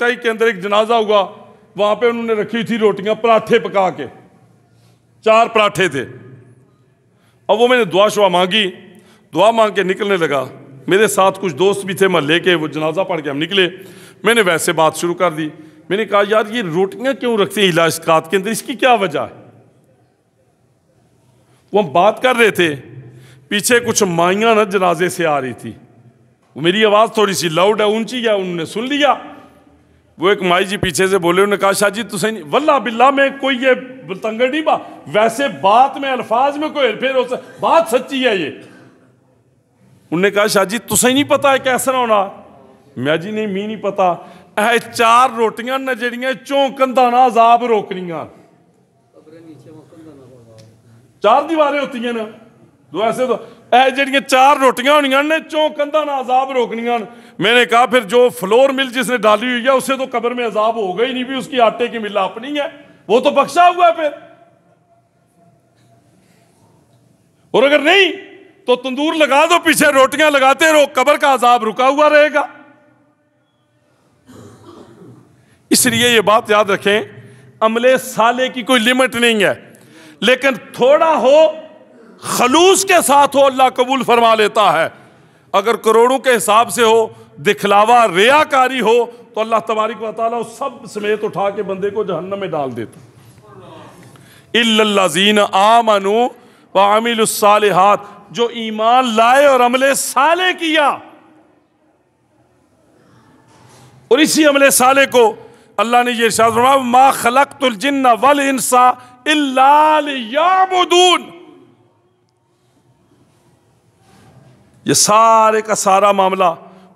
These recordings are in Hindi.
करचाई के अंदर एक जनाजा हुआ, वहां पे उन्होंने रखी थी रोटियां, पराठे पका के, 4 पराठे थे। अब वो मैंने दुआ शुआ मांगी, दुआ मांग के निकलने लगा। मेरे साथ कुछ दोस्त भी थे महल्ले के, वो जनाजा पढ़ के हम निकले। मैंने वैसे बात शुरू कर दी। मैंने कहा यार ये रोटियां क्यों रखते हैं इलास्कात के अंदर, इसकी क्या वजह है? वो हम बात कर रहे थे, पीछे कुछ माइयां ना जनाजे से आ रही थी। मेरी आवाज़ थोड़ी सी लाउड है, ऊंची है, उन्होंने सुन लिया। वो एक माई जी पीछे से बोले, उन्होंने कहा शाह जी तुम नहीं, वल्ला बिल्ला में कोई ये बतंगड़ नहीं बा, वैसे बात में अल्फाज में कोई हेरफेर हो सकता, बात सच्ची है ये। उन्होंने कहा शाह जी तुसें नहीं पता है कैसा होना? मैं जी नहीं, मी नहीं पता। 4 रोटियां न जड़ियां चों कंधा ना अजाब रोकनियां, 4 दीवारें होती हैं ना, दो ऐसे तो जड़ियां 4 रोटियां होनियां ने चों कंधा ना अजाब रोकनियां। मैंने कहा फिर जो फ्लोर मिल जिसने डाली हुई है उससे तो कब्र में अजाब होगा ही नहीं, भी उसकी आटे की मिल अपनी है, वो तो बख्शा हुआ है फिर। और अगर नहीं तो तंदूर लगा दो, पीछे रोटियां लगाते रहो, कब्र का अजाब रुका हुआ रहेगा। इसलिए ये बात याद रखें, अमले साले की कोई लिमिट नहीं है, लेकिन थोड़ा हो, खलूस के साथ हो, अल्लाह कबूल फरमा लेता है। अगर करोड़ों के हिसाब से हो, दिखलावा रियाकारी हो, तो अल्लाह तबारक व तआला उस सब समेत उठा के बंदे को जहन्नम में डाल देता। इल्लल्लज़ीन आमनू व अमिलुस सालिहात, जो ईमान लाए और अमले साले किया। और इसी अमले साले को अल्लाह ने ये इरशाद फरमाया, मा खलक़तुल जिन्ना वल इंसा इल्ला लियअबुदून। ये सारे का सारा मामला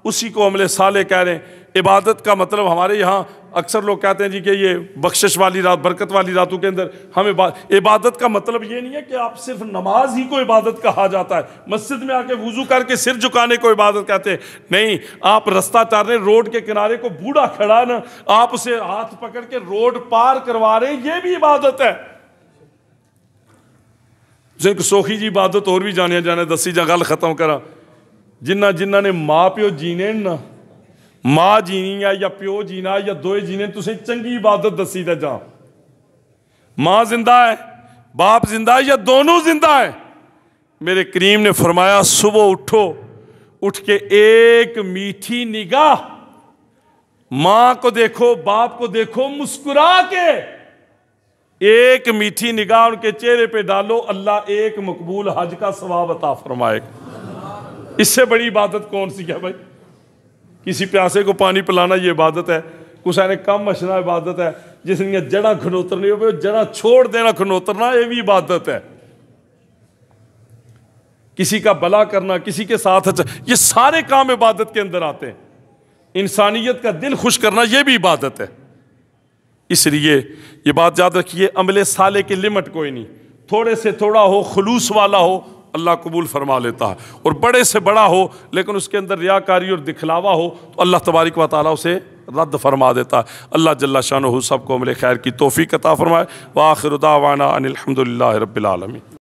उसी को अमले साले कह रहे हैं। इबादत का मतलब हमारे यहाँ अक्सर लोग कहते हैं जी कि ये बख्शिश वाली रात, बरकत वाली रातों के अंदर हम इबादत का मतलब ये नहीं है कि आप सिर्फ नमाज ही को इबादत कहा जाता है, मस्जिद में आके वुजू करके सिर झुकाने को इबादत कहते हैं। नहीं, आप रास्ता चार रहे, रोड के किनारे को बूढ़ा खड़ा ना, आप उसे हाथ पकड़ के रोड पार करवा रहे, ये भी इबादत है। जिनको सोखी जी इबादत और भी जाने जाने दसी जा गल खत्म करा, जिन्ना ने माँ प्यो जीने ना, मां जीनी है या प्यो जीना या दोए जीने, तुसें चंगी इबादत दसी ते जा। मां जिंदा है, बाप जिंदा है या दोनों जिंदा है? मेरे करीम ने फरमाया सुबह उठो, उठ के एक मीठी निगाह मां को देखो, बाप को देखो, मुस्कुरा के एक मीठी निगाह उनके चेहरे पे डालो, अल्लाह एक मकबूल हज का सवाब अता फरमाएगा। इससे बड़ी इबादत कौन सी है भाई? किसी प्यासे को पानी पिलाना ये इबादत है, कुछ ने कम मशना इबादत है, जिसने जड़ा खनोतरनी हो जड़ा छोड़ देना खनोतरना, ये भी इबादत है। किसी का भला करना, किसी के साथ अच्छा, ये सारे काम इबादत के अंदर आते हैं। इंसानियत का दिल खुश करना ये भी इबादत है। इसलिए ये बात याद रखिए, अमले साले की लिमिट कोई नहीं, थोड़े से थोड़ा हो, खुलूस वाला हो, अल्लाह कबूल फरमा लेता है। और बड़े से बड़ा हो लेकिन उसके अंदर रियाकारी और दिखलावा हो तो अल्लाह तबारक व तआला उसे रद्द फरमा देता है। अल्लाह जल्ला शानुहु सबको अमले खैर की तौफीक अता फरमाए। व आखिरु दावाना अनिल हम्दुलिल्लाहि रब्बिल आलमीन।